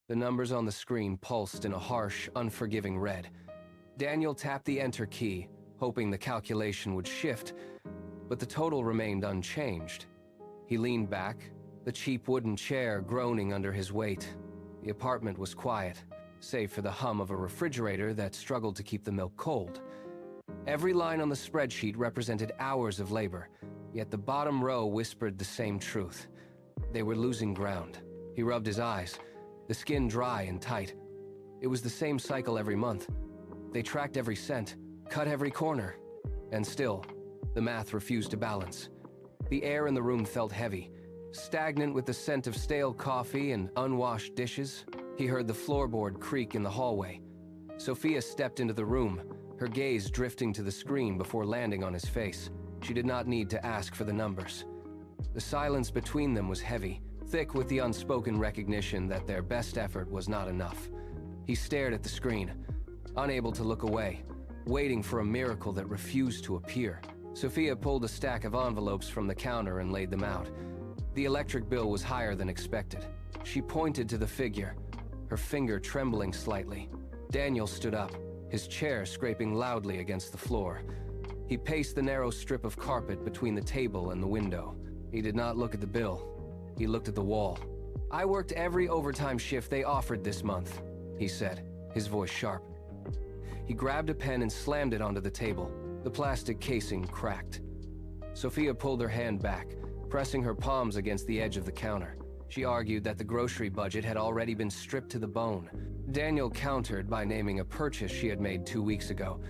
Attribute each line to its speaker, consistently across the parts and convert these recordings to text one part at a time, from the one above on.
Speaker 1: The numbers on the screen pulsed in a harsh, unforgiving red. Daniel tapped the enter key, hoping the calculation would shift, but the total remained unchanged. He leaned back, the cheap wooden chair groaning under his weight. The apartment was quiet, save for the hum of a refrigerator that struggled to keep the milk cold. Every line on the spreadsheet represented hours of labor, yet the bottom row whispered the same truth. They were losing ground. He rubbed his eyes, the skin dry and tight. It was the same cycle every month. They tracked every cent, cut every corner, and still, the math refused to balance. The air in the room felt heavy, stagnant with the scent of stale coffee and unwashed dishes. He heard the floorboard creak in the hallway. Sophia stepped into the room, her gaze drifting to the screen before landing on his face. She did not need to ask for the numbers. The silence between them was heavy, thick with the unspoken recognition that their best effort was not enough. He stared at the screen, unable to look away, waiting for a miracle that refused to appear. Sophia pulled a stack of envelopes from the counter and laid them out. The electric bill was higher than expected. She pointed to the figure, her finger trembling slightly. Daniel stood up, his chair scraping loudly against the floor. He paced the narrow strip of carpet between the table and the window. He did not look at the bill. He looked at the wall. "I worked every overtime shift they offered this month," he said, his voice sharp. He grabbed a pen and slammed it onto the table. The plastic casing cracked. Sophia pulled her hand back, pressing her palms against the edge of the counter. She argued that the grocery budget had already been stripped to the bone. Daniel countered by naming a purchase she had made 2 weeks ago.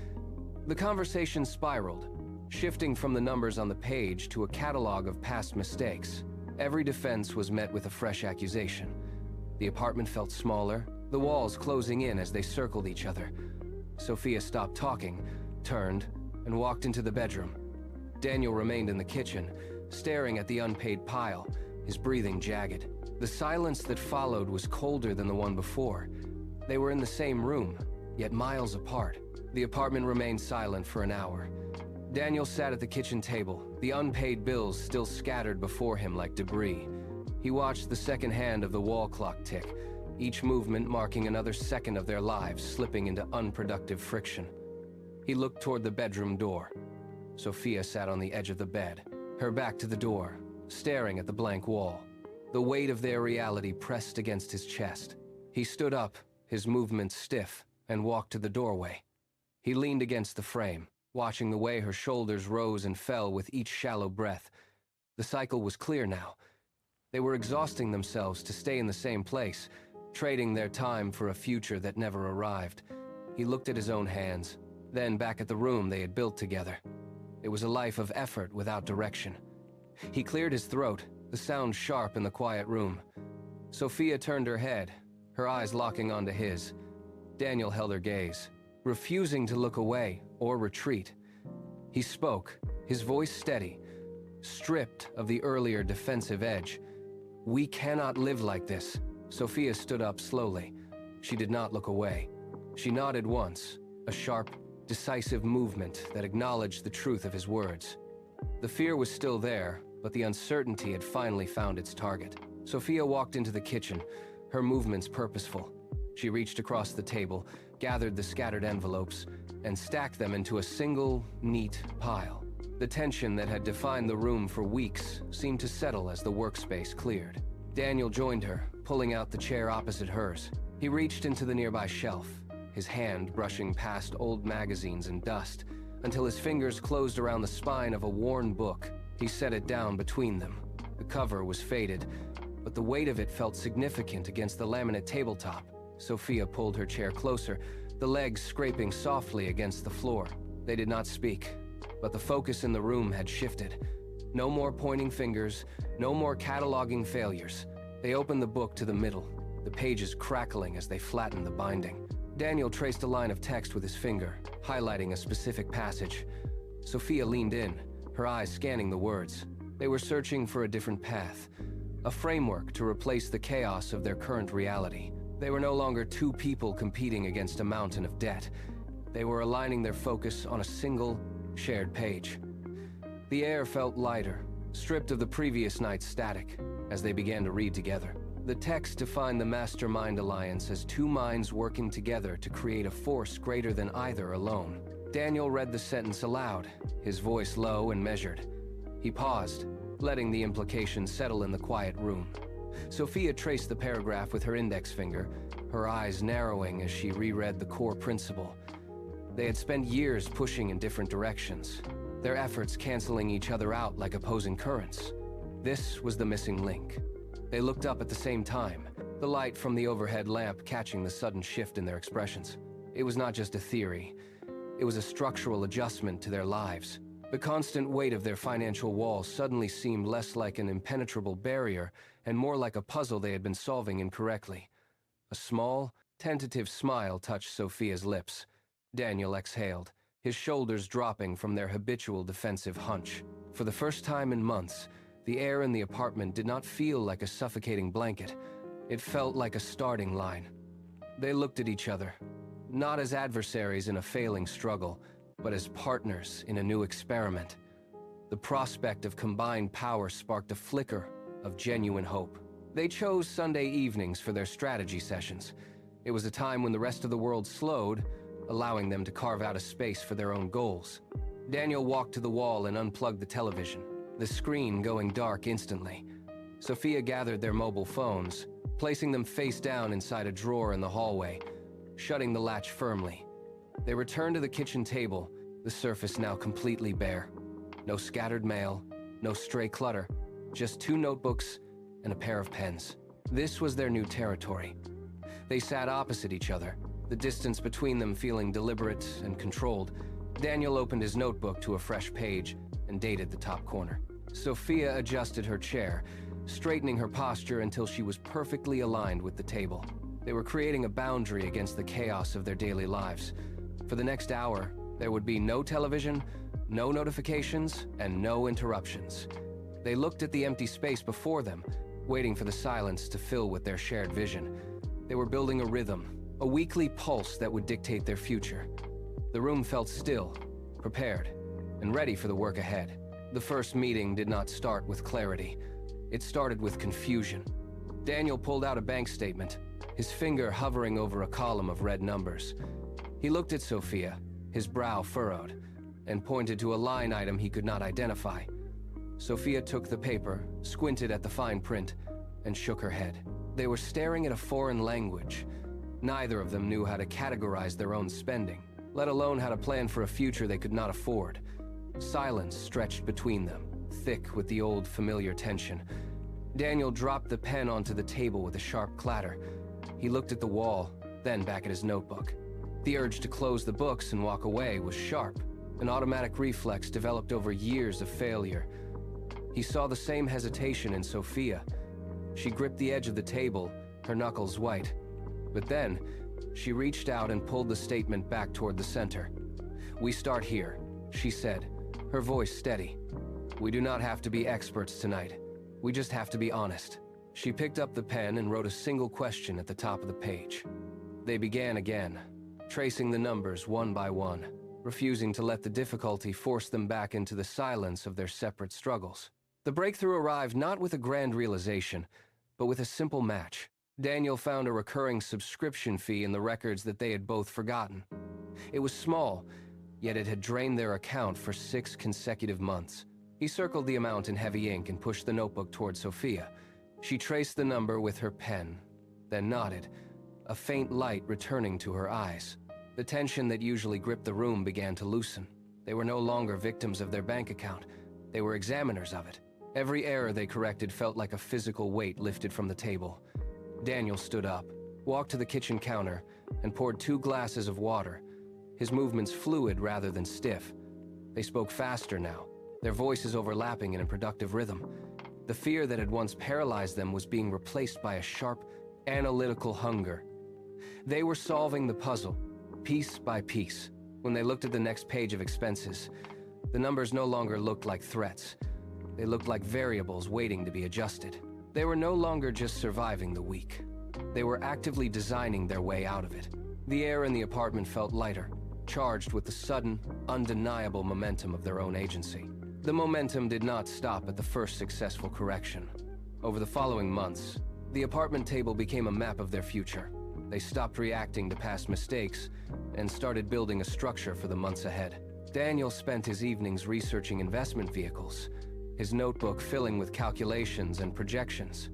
Speaker 1: The conversation spiraled, shifting from the numbers on the page to a catalog of past mistakes. Every defense was met with a fresh accusation. The apartment felt smaller, the walls closing in as they circled each other. Sophia stopped talking, turned, and walked into the bedroom. Daniel remained in the kitchen, staring at the unpaid pile, his breathing jagged. The silence that followed was colder than the one before. They were in the same room, yet miles apart. The apartment remained silent for an hour. Daniel sat at the kitchen table, the unpaid bills still scattered before him like debris. He watched the second hand of the wall clock tick, each movement marking another second of their lives slipping into unproductive friction. He looked toward the bedroom door. Sophia sat on the edge of the bed, her back to the door, staring at the blank wall. The weight of their reality pressed against his chest. He stood up, his movements stiff, and walked to the doorway. He leaned against the frame, watching the way her shoulders rose and fell with each shallow breath. The cycle was clear now. They were exhausting themselves to stay in the same place, trading their time for a future that never arrived. He looked at his own hands, then back at the room they had built together. It was a life of effort without direction. He cleared his throat, the sound sharp in the quiet room. Sophia turned her head, her eyes locking onto his. Daniel held her gaze, refusing to look away or retreat. He spoke, his voice steady, stripped of the earlier defensive edge. "We cannot live like this." Sophia stood up slowly. She did not look away. She nodded once, a sharp, decisive movement that acknowledged the truth of his words. The fear was still there, but the uncertainty had finally found its target. Sophia walked into the kitchen, her movements purposeful. She reached across the table, gathered the scattered envelopes, and stacked them into a single, neat pile. The tension that had defined the room for weeks seemed to settle as the workspace cleared. Daniel joined her, pulling out the chair opposite hers. He reached into the nearby shelf, his hand brushing past old magazines and dust, until his fingers closed around the spine of a worn book. He set it down between them. The cover was faded, but the weight of it felt significant against the laminate tabletop. Sophia pulled her chair closer, the legs scraping softly against the floor. They did not speak, but the focus in the room had shifted. No more pointing fingers, no more cataloging failures. They opened the book to the middle, the pages crackling as they flattened the binding. Daniel traced a line of text with his finger, highlighting a specific passage. Sophia leaned in, her eyes scanning the words. They were searching for a different path, a framework to replace the chaos of their current reality. They were no longer two people competing against a mountain of debt. They were aligning their focus on a single, shared page. The air felt lighter, stripped of the previous night's static, as they began to read together. The text defined the Mastermind Alliance as two minds working together to create a force greater than either alone. Daniel read the sentence aloud, his voice low and measured. He paused, letting the implication settle in the quiet room. Sophia traced the paragraph with her index finger, her eyes narrowing as she reread the core principle. They had spent years pushing in different directions, their efforts canceling each other out like opposing currents. This was the missing link. They looked up at the same time, the light from the overhead lamp catching the sudden shift in their expressions. It was not just a theory. It was a structural adjustment to their lives. The constant weight of their financial walls suddenly seemed less like an impenetrable barrier and more like a puzzle they had been solving incorrectly. A small, tentative smile touched Sophia's lips. Daniel exhaled, his shoulders dropping from their habitual defensive hunch. For the first time in months, the air in the apartment did not feel like a suffocating blanket. It felt like a starting line. They looked at each other, not as adversaries in a failing struggle, but as partners in a new experiment. The prospect of combined power sparked a flicker of genuine hope. They chose Sunday evenings for their strategy sessions. It was a time when the rest of the world slowed, allowing them to carve out a space for their own goals. Daniel walked to the wall and unplugged the television, the screen going dark instantly. Sophia gathered their mobile phones, placing them face down inside a drawer in the hallway, shutting the latch firmly. They returned to the kitchen table, the surface now completely bare. No scattered mail, no stray clutter, just two notebooks and a pair of pens. This was their new territory. They sat opposite each other, the distance between them feeling deliberate and controlled. Daniel opened his notebook to a fresh page and dated the top corner. Sophia adjusted her chair, straightening her posture until she was perfectly aligned with the table. They were creating a boundary against the chaos of their daily lives. For the next hour, there would be no television, no notifications, and no interruptions. They looked at the empty space before them, waiting for the silence to fill with their shared vision. They were building a rhythm, a weekly pulse that would dictate their future. The room felt still, prepared, and ready for the work ahead. The first meeting did not start with clarity. It started with confusion. Daniel pulled out a bank statement, his finger hovering over a column of red numbers. He looked at Sophia, his brow furrowed, and pointed to a line item he could not identify. Sophia took the paper, squinted at the fine print, and shook her head. They were staring at a foreign language. Neither of them knew how to categorize their own spending, let alone how to plan for a future they could not afford. Silence stretched between them, thick with the old familiar tension. Daniel dropped the pen onto the table with a sharp clatter. He looked at the wall, then back at his notebook. The urge to close the books and walk away was sharp, an automatic reflex developed over years of failure. He saw the same hesitation in Sophia. She gripped the edge of the table, her knuckles white. But then, she reached out and pulled the statement back toward the center. "We start here," she said, her voice steady. "We do not have to be experts tonight. We just have to be honest." She picked up the pen and wrote a single question at the top of the page. They began again, tracing the numbers one by one, refusing to let the difficulty force them back into the silence of their separate struggles. The breakthrough arrived not with a grand realization, but with a simple match. Daniel found a recurring subscription fee in the records that they had both forgotten. It was small, yet it had drained their account for 6 consecutive months. He circled the amount in heavy ink and pushed the notebook toward Sophia. She traced the number with her pen, then nodded, a faint light returning to her eyes. The tension that usually gripped the room began to loosen. They were no longer victims of their bank account. They were examiners of it. Every error they corrected felt like a physical weight lifted from the table. Daniel stood up, walked to the kitchen counter, and poured 2 glasses of water, his movements fluid rather than stiff. They spoke faster now, their voices overlapping in a productive rhythm. The fear that had once paralyzed them was being replaced by a sharp, analytical hunger. They were solving the puzzle, piece by piece. When they looked at the next page of expenses, the numbers no longer looked like threats. They looked like variables waiting to be adjusted. They were no longer just surviving the week. They were actively designing their way out of it. The air in the apartment felt lighter, charged with the sudden, undeniable momentum of their own agency. The momentum did not stop at the first successful correction. Over the following months, The apartment table became a map of their future. They stopped reacting to past mistakes and started building a structure for the months ahead. Daniel spent his evenings researching investment vehicles, his notebook filling with calculations and projections.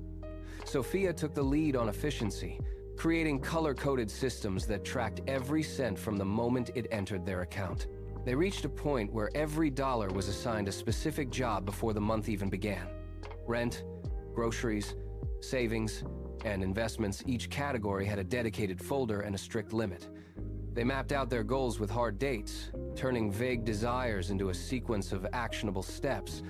Speaker 1: Sophia took the lead on efficiency, creating color-coded systems that tracked every cent from the moment it entered their account. They reached a point where every dollar was assigned a specific job before the month even began. Rent, groceries, savings, and investments, each category had a dedicated folder and a strict limit. They mapped out their goals with hard dates, turning vague desires into a sequence of actionable steps.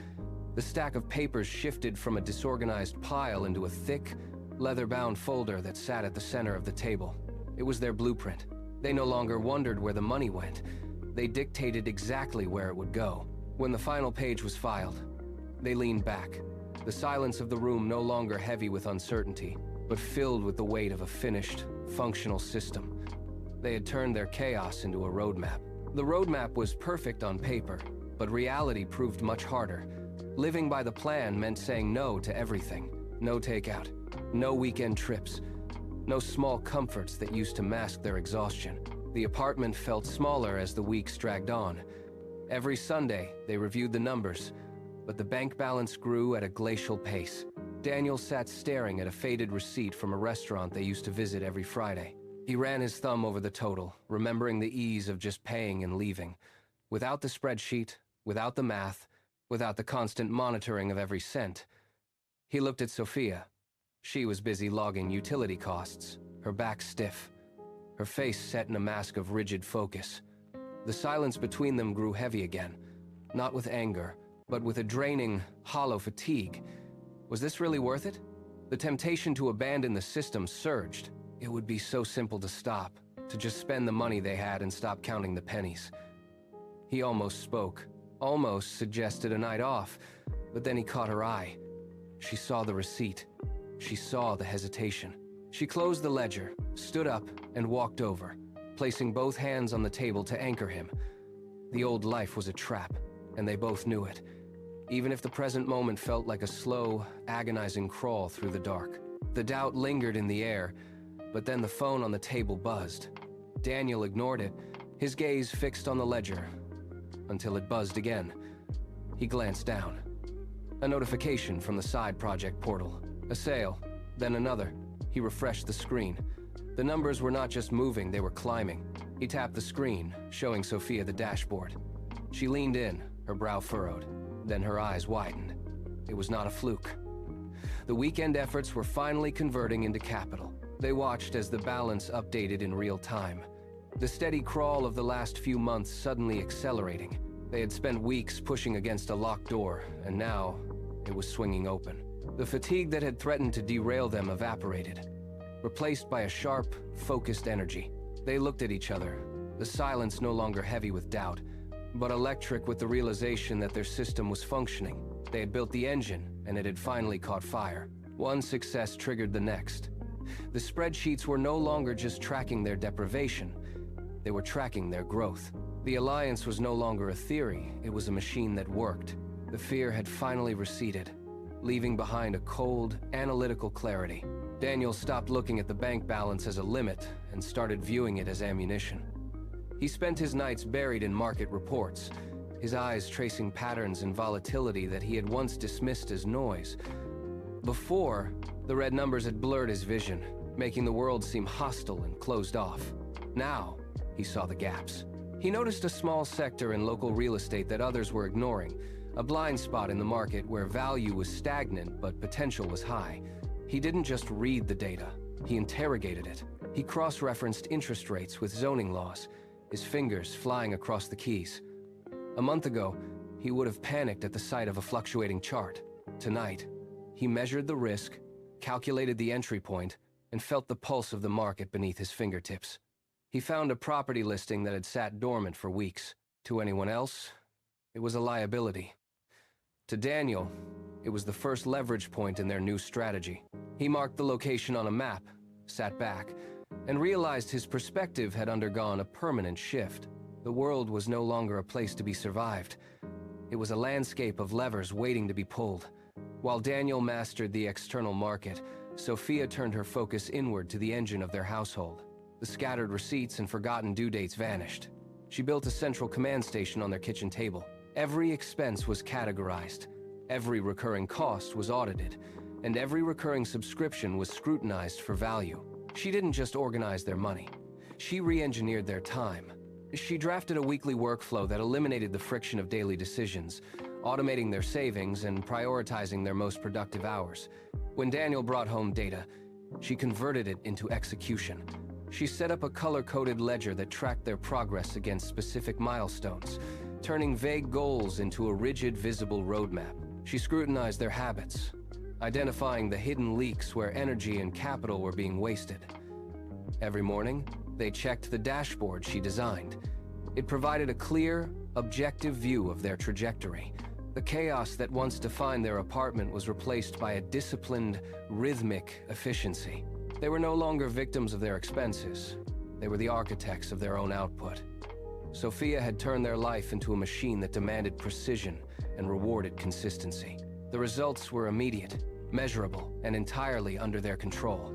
Speaker 1: The stack of papers shifted from a disorganized pile into a thick, leather-bound folder that sat at the center of the table. It was their blueprint. They no longer wondered where the money went. They dictated exactly where it would go. When the final page was filed, they leaned back, the silence of the room no longer heavy with uncertainty, but filled with the weight of a finished, functional system. They had turned their chaos into a roadmap. The roadmap was perfect on paper, but reality proved much harder. Living by the plan meant saying no to everything. No takeout, no weekend trips, no small comforts that used to mask their exhaustion. The apartment felt smaller as the weeks dragged on. Every Sunday, they reviewed the numbers, but the bank balance grew at a glacial pace. Daniel sat staring at a faded receipt from a restaurant they used to visit every Friday. He ran his thumb over the total, remembering the ease of just paying and leaving. Without the spreadsheet, without the math, without the constant monitoring of every cent. He looked at Sophia. She was busy logging utility costs, her back stiff, her face set in a mask of rigid focus. The silence between them grew heavy again, not with anger, but with a draining, hollow fatigue. Was this really worth it? The temptation to abandon the system surged. It would be so simple to stop, to just spend the money they had and stop counting the pennies. He almost spoke, almost suggested a night off, but then he caught her eye. She saw the receipt. She saw the hesitation. She closed the ledger, stood up, and walked over, placing both hands on the table to anchor him. The old life was a trap, and they both knew it, even if the present moment felt like a slow, agonizing crawl through the dark. The doubt lingered in the air, but then the phone on the table buzzed. Daniel ignored it, his gaze fixed on the ledger, until it buzzed again. He glanced down. A notification from the side project portal. A sale, then another. He refreshed the screen. The numbers were not just moving, they were climbing. He tapped the screen, showing Sophia the dashboard. She leaned in, her brow furrowed. Then her eyes widened. It was not a fluke. The weekend efforts were finally converting into capital. They watched as the balance updated in real time. The steady crawl of the last few months suddenly accelerating. They had spent weeks pushing against a locked door, and now it was swinging open. The fatigue that had threatened to derail them evaporated, replaced by a sharp, focused energy. They looked at each other, the silence no longer heavy with doubt, but electric with the realization that their system was functioning. They had built the engine, and it had finally caught fire. One success triggered the next. The spreadsheets were no longer just tracking their deprivation, they were tracking their growth. The alliance was no longer a theory, it was a machine that worked. The fear had finally receded, leaving behind a cold, analytical clarity. Daniel stopped looking at the bank balance as a limit and started viewing it as ammunition. He spent his nights buried in market reports, his eyes tracing patterns and volatility that he had once dismissed as noise. Before, the red numbers had blurred his vision, making the world seem hostile and closed off. Now, he saw the gaps. He noticed a small sector in local real estate that others were ignoring, a blind spot in the market where value was stagnant but potential was high. He didn't just read the data, he interrogated it. He cross-referenced interest rates with zoning laws, his fingers flying across the keys. A month ago, he would have panicked at the sight of a fluctuating chart. Tonight, he measured the risk, calculated the entry point, and felt the pulse of the market beneath his fingertips. He found a property listing that had sat dormant for weeks. To anyone else, it was a liability. To Daniel, it was the first leverage point in their new strategy. He marked the location on a map, sat back, and realized his perspective had undergone a permanent shift. The world was no longer a place to be survived. It was a landscape of levers waiting to be pulled. While Daniel mastered the external market, Sophia turned her focus inward to the engine of their household. The scattered receipts and forgotten due dates vanished. She built a central command station on their kitchen table. Every expense was categorized, every recurring cost was audited, and every recurring subscription was scrutinized for value. She didn't just organize their money, she re-engineered their time. She drafted a weekly workflow that eliminated the friction of daily decisions, automating their savings and prioritizing their most productive hours. When Daniel brought home data, she converted it into execution. She set up a color-coded ledger that tracked their progress against specific milestones, turning vague goals into a rigid, visible roadmap. She scrutinized their habits, identifying the hidden leaks where energy and capital were being wasted. Every morning, they checked the dashboard she designed. It provided a clear, objective view of their trajectory. The chaos that once defined their apartment was replaced by a disciplined, rhythmic efficiency. They were no longer victims of their expenses. They were the architects of their own output. Sophia had turned their life into a machine that demanded precision and rewarded consistency. The results were immediate, measurable, and entirely under their control.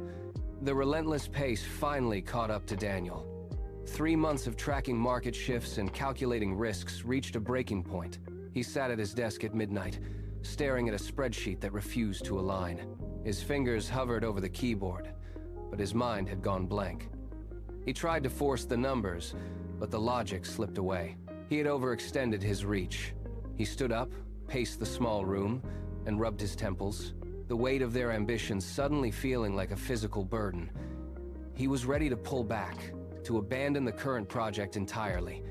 Speaker 1: The relentless pace finally caught up to Daniel. 3 months of tracking market shifts and calculating risks reached a breaking point. He sat at his desk at midnight, staring at a spreadsheet that refused to align. His fingers hovered over the keyboard, but his mind had gone blank. He tried to force the numbers, but the logic slipped away. He had overextended his reach. He stood up, paced the small room, and rubbed his temples, the weight of their ambitions suddenly feeling like a physical burden. He was ready to pull back, to abandon the current project entirely.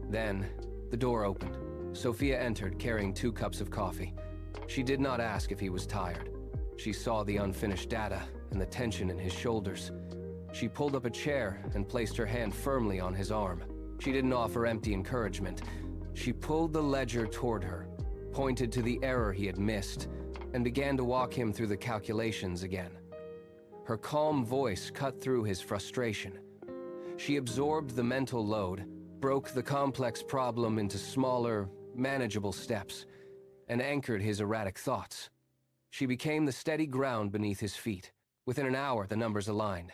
Speaker 1: Then, the door opened. Sophia entered, carrying 2 cups of coffee. She did not ask if he was tired. She saw the unfinished data and the tension in his shoulders. She pulled up a chair and placed her hand firmly on his arm. She didn't offer empty encouragement. She pulled the ledger toward her, pointed to the error he had missed, and began to walk him through the calculations again. Her calm voice cut through his frustration. She absorbed the mental load, broke the complex problem into smaller, manageable steps, and anchored his erratic thoughts. She became the steady ground beneath his feet. Within an hour, the numbers aligned.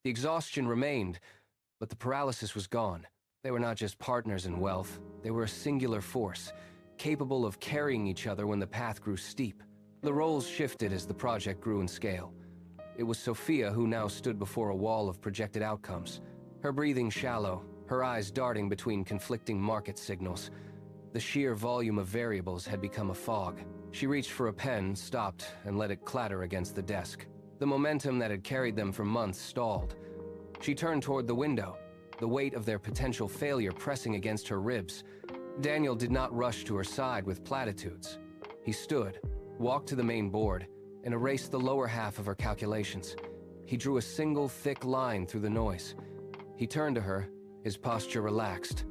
Speaker 1: The exhaustion remained, but the paralysis was gone. They were not just partners in wealth. They were a singular force, capable of carrying each other when the path grew steep. The roles shifted as the project grew in scale. It was Sophia who now stood before a wall of projected outcomes, her breathing shallow, her eyes darting between conflicting market signals. The sheer volume of variables had become a fog. She reached for a pen, stopped, and let it clatter against the desk. The momentum that had carried them for months stalled. She turned toward the window, the weight of their potential failure pressing against her ribs. Daniel did not rush to her side with platitudes. He stood, walked to the main board, and erased the lower half of her calculations. He drew a single thick line through the noise. He turned to her, his posture relaxed,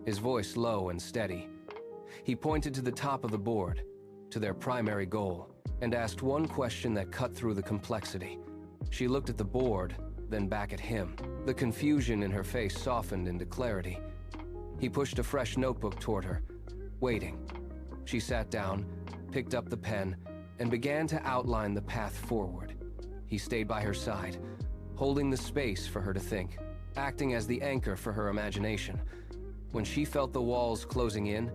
Speaker 1: his voice low and steady. He pointed to the top of the board, to their primary goal, and asked one question that cut through the complexity. She looked at the board, then back at him. The confusion in her face softened into clarity. He pushed a fresh notebook toward her, waiting. She sat down, picked up the pen, and began to outline the path forward. He stayed by her side, holding the space for her to think, acting as the anchor for her imagination. When she felt the walls closing in,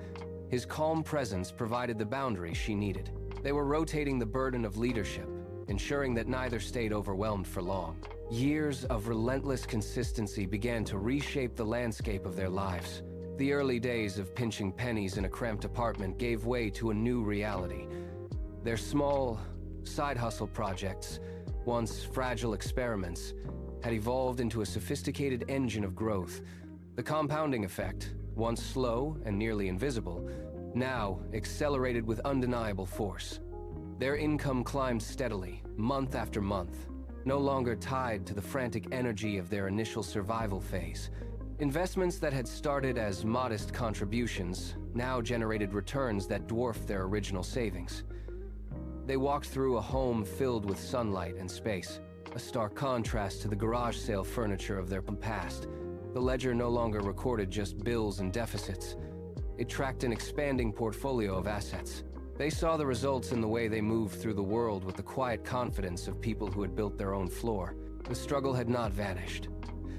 Speaker 1: his calm presence provided the boundary she needed. They were rotating the burden of leadership, ensuring that neither stayed overwhelmed for long. Years of relentless consistency began to reshape the landscape of their lives. The early days of pinching pennies in a cramped apartment gave way to a new reality. Their small, side hustle projects, once fragile experiments, had evolved into a sophisticated engine of growth. The compounding effect, once slow and nearly invisible, now accelerated with undeniable force. Their income climbed steadily, month after month, no longer tied to the frantic energy of their initial survival phase. Investments that had started as modest contributions now generated returns that dwarfed their original savings. They walked through a home filled with sunlight and space, a stark contrast to the garage sale furniture of their past. The ledger no longer recorded just bills and deficits. It tracked an expanding portfolio of assets, They saw the results in the way they moved through the world with the quiet confidence of people who had built their own floor. The struggle had not vanished,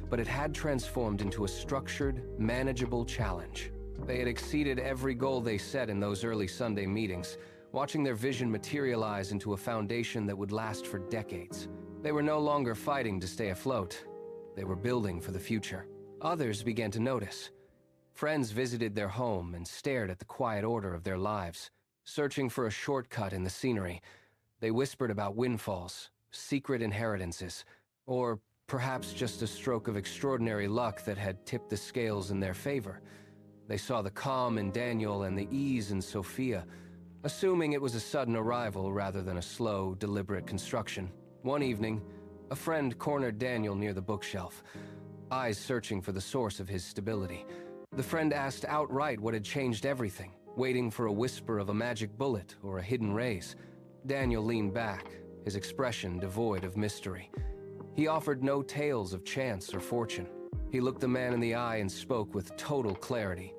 Speaker 1: but it had transformed into a structured, manageable challenge. They had exceeded every goal they set in those early Sunday meetings, watching their vision materialize into a foundation that would last for decades. They were no longer fighting to stay afloat. They were building for the future. Others began to notice. Friends visited their home and stared at the quiet order of their lives, searching for a shortcut in the scenery. They whispered about windfalls, secret inheritances, or perhaps just a stroke of extraordinary luck that had tipped the scales in their favor. They saw the calm in Daniel and the ease in Sophia, assuming it was a sudden arrival rather than a slow, deliberate construction. One evening, a friend cornered Daniel near the bookshelf, eyes searching for the source of his stability. The friend asked outright what had changed everything, waiting for a whisper of a magic bullet or a hidden raise. Daniel leaned back, his expression devoid of mystery. He offered no tales of chance or fortune. He looked the man in the eye and spoke with total clarity.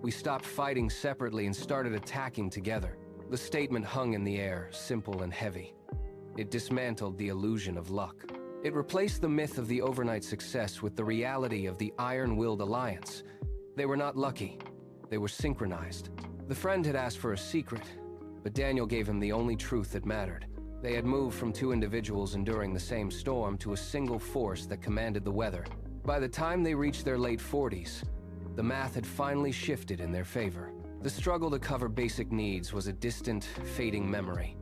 Speaker 1: "We stopped fighting separately and started attacking together." The statement hung in the air, simple and heavy. It dismantled the illusion of luck. It replaced the myth of the overnight success with the reality of the iron-willed alliance. They were not lucky. They were synchronized. The friend had asked for a secret, but Daniel gave him the only truth that mattered. They had moved from two individuals enduring the same storm to a single force that commanded the weather. By the time they reached their late 40s, the math had finally shifted in their favor. The struggle to cover basic needs was a distant, fading memory.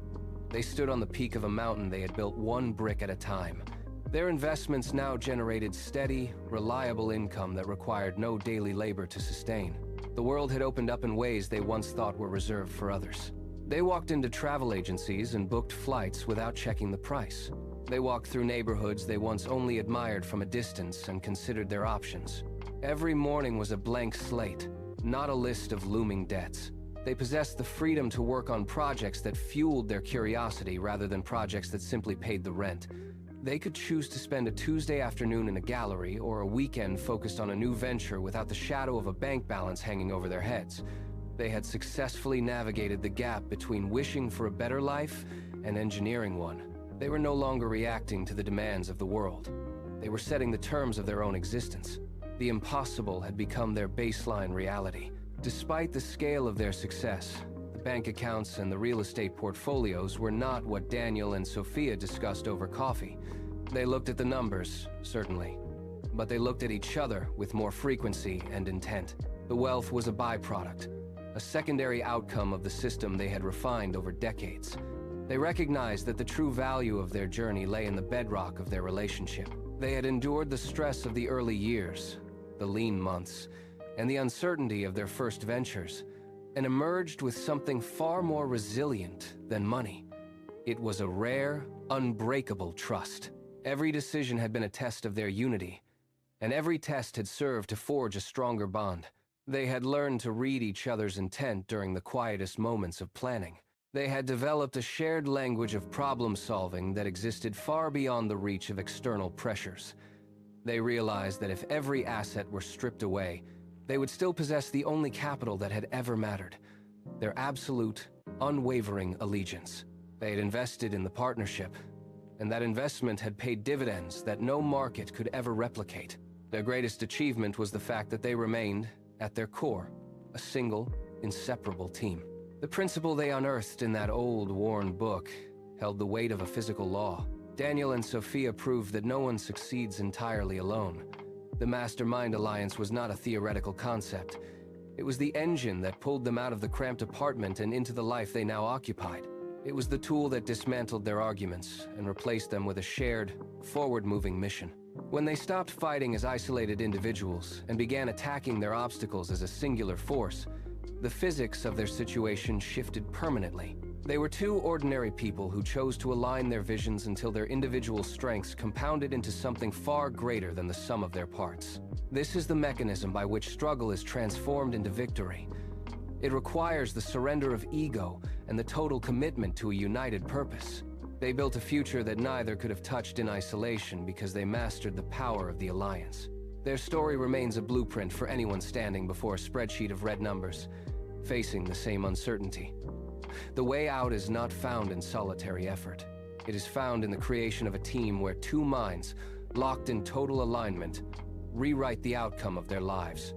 Speaker 1: They stood on the peak of a mountain they had built one brick at a time. Their investments now generated steady, reliable income that required no daily labor to sustain. The world had opened up in ways they once thought were reserved for others. They walked into travel agencies and booked flights without checking the price. They walked through neighborhoods they once only admired from a distance and considered their options. Every morning was a blank slate, not a list of looming debts. They possessed the freedom to work on projects that fueled their curiosity rather than projects that simply paid the rent. They could choose to spend a Tuesday afternoon in a gallery or a weekend focused on a new venture without the shadow of a bank balance hanging over their heads. They had successfully navigated the gap between wishing for a better life and engineering one. They were no longer reacting to the demands of the world. They were setting the terms of their own existence. The impossible had become their baseline reality. Despite the scale of their success, the bank accounts and the real estate portfolios were not what Daniel and Sophia discussed over coffee. They looked at the numbers, certainly, but they looked at each other with more frequency and intent. The wealth was a byproduct, a secondary outcome of the system they had refined over decades. They recognized that the true value of their journey lay in the bedrock of their relationship. They had endured the stress of the early years, the lean months, and the uncertainty of their first ventures, and emerged with something far more resilient than money. It was a rare, unbreakable trust. Every decision had been a test of their unity, and every test had served to forge a stronger bond. They had learned to read each other's intent during the quietest moments of planning. They had developed a shared language of problem-solving that existed far beyond the reach of external pressures. They realized that if every asset were stripped away, they would still possess the only capital that had ever mattered: their absolute, unwavering allegiance. They had invested in the partnership, and that investment had paid dividends that no market could ever replicate. Their greatest achievement was the fact that they remained, at their core, a single, inseparable team. The principle they unearthed in that old, worn book held the weight of a physical law. Daniel and Sophia proved that no one succeeds entirely alone. The Mastermind Alliance was not a theoretical concept. It was the engine that pulled them out of the cramped apartment and into the life they now occupied. It was the tool that dismantled their arguments and replaced them with a shared, forward-moving mission. When they stopped fighting as isolated individuals and began attacking their obstacles as a singular force, the physics of their situation shifted permanently. They were two ordinary people who chose to align their visions until their individual strengths compounded into something far greater than the sum of their parts. This is the mechanism by which struggle is transformed into victory. It requires the surrender of ego and the total commitment to a united purpose. They built a future that neither could have touched in isolation because they mastered the power of the alliance. Their story remains a blueprint for anyone standing before a spreadsheet of red numbers, facing the same uncertainty. the way out is not found in solitary effort. It is found in the creation of a team where two minds, locked in total alignment, rewrite the outcome of their lives.